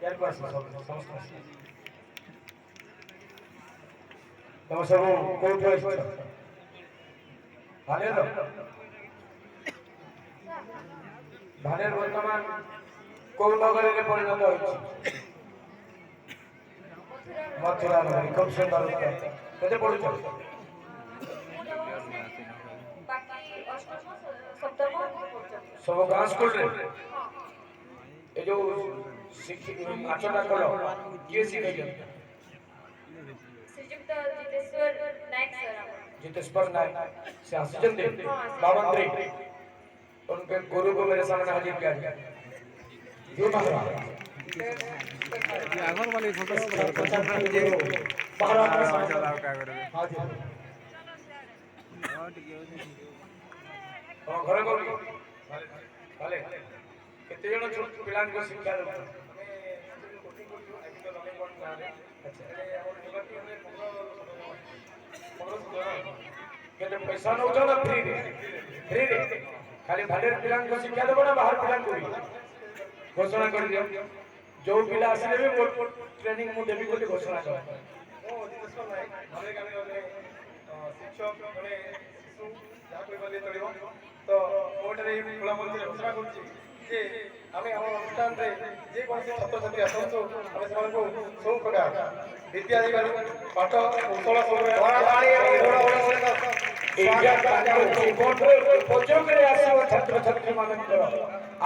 यार को आसी समस्त तम सब कोठ आइछ भाने भाने वर्तमान कोन नगरे रे परिणत होइछ मथुरा नगरी कम सुंदर केते पढुछ बाकी अष्टम सप्तम सब गाँ स्कूल रे ए जो नाचटा कल किए शिखाई श्रीयुक्त जितेश्वर नायक सर जितेश्वर नायक से आसिचंदे बावंद्री उनके गुरु को मेरे सामने हाजिर किया गया जो महाराज ये आगर वाली फोटो महाराज चलाओ क्या करे हाजिर हां ठीक है तो घर को भले केते जण छोट पिलान को शिक्षा दो केते पैसा न उठा ना फ्री रे खाली भाले पिलान को शिक्षा देबो ना बाहर पिलान को घोषणा कर दियो जो पिला आसिले भी मोर ट्रेनिंग मु देबी बोली घोषणा कर ओ जितेश्वर नायक भाले गाने गले शिक्षक गले शिशु जा कोई बोली तळियो तो मोटरे खुला मंत्री घोषणा करछि जे आमे हम अनुष्ठान रे जे कोन से छात्र छात्री आसंतो आमे समान को सब प्रकार विद्या अधिकारी पाठ कौशल सब बड़ा बाणी बड़ा बड़ा इंडिया का जीवन रे उपयोग रे आसीव छात्र छात्री मानकर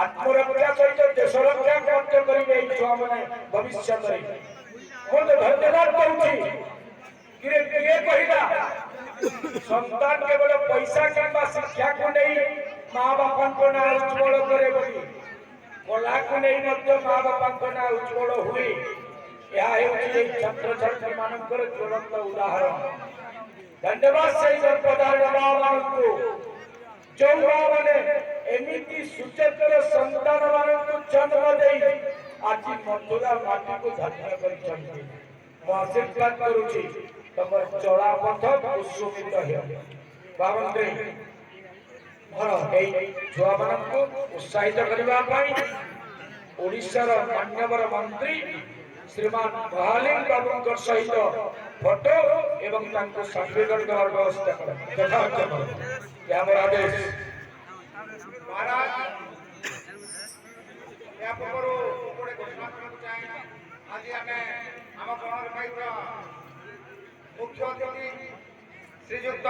आत्मरक्षा सहित देश रक्षा कार्य करिवे छुआ माने भविष्य रे मोर धन्यवाद करूछि किरे किए कहिला संतान केवल पैसा किंबा शिक्षा को नहीं मां बापन को ना उज्जवल करे बोली कला को नहीं मध्य मां बापन को ना उज्जवल हुए या हेउछि छात्र छात्री मानकर ज्वलंत उदाहरण धन्यवाद सही प्रधान बाबा को जो माने एमिति सुचेतर संतान मानक जन्म देई आज मथुरा माटी को धन्य करिछन्ति मो आशीर्वाद करूछि तमर चला पथ कुसुमित हे बावंद्रे भर एई छुआ मानक को उत्साहित करबा पई ओडिसा रो मान्यवर मंत्री श्रीमान महालिंग बाबूंकर सहित फोटो एवं तांको सर्टिफिकेट देवार व्यवस्था कर यथार्थ कर या मोर आदेश महाराज या पूर्व कोडे घोषणा करना चाहे आज आमे हम गणर पाइबा मुख्य अतिथि श्रीयुक्त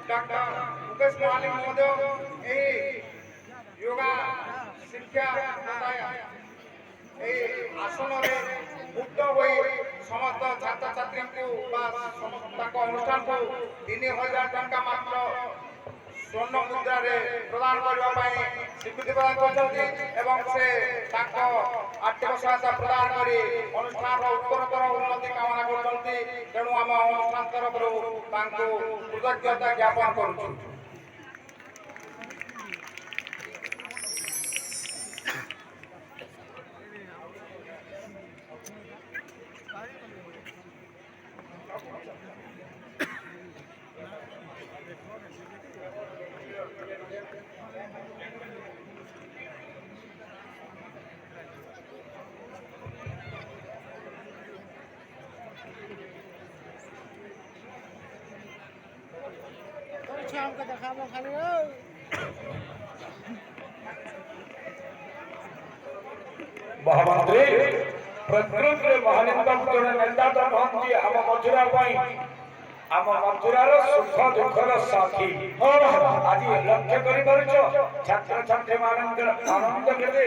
डॉक्टर मुकेश महालिंग महोदय एही योगा शिक्षा आसन मुक्त हो समस्त छात्र छात्री को समस्त अनुष्ठान को 3000 टंका मात्र स्वर्ण मुद्रा रे प्रदान करने स्वीकृति प्रदान कर आर्थिक सहायता प्रदान कर अनुष्ठान उत्तरतर उन्नति कामना कर तेणु आम अनुष्ठान तरफ कृतज्ञता ज्ञापन करुँ हमको देखाबो खाली महामंत्री प्रकृति महालिंगम जन नेता तो कहती हम मथुरा आम मथुरार सुख दुखर साथी आज लक्ष्य कर छात्र छात्री मान आनंद केते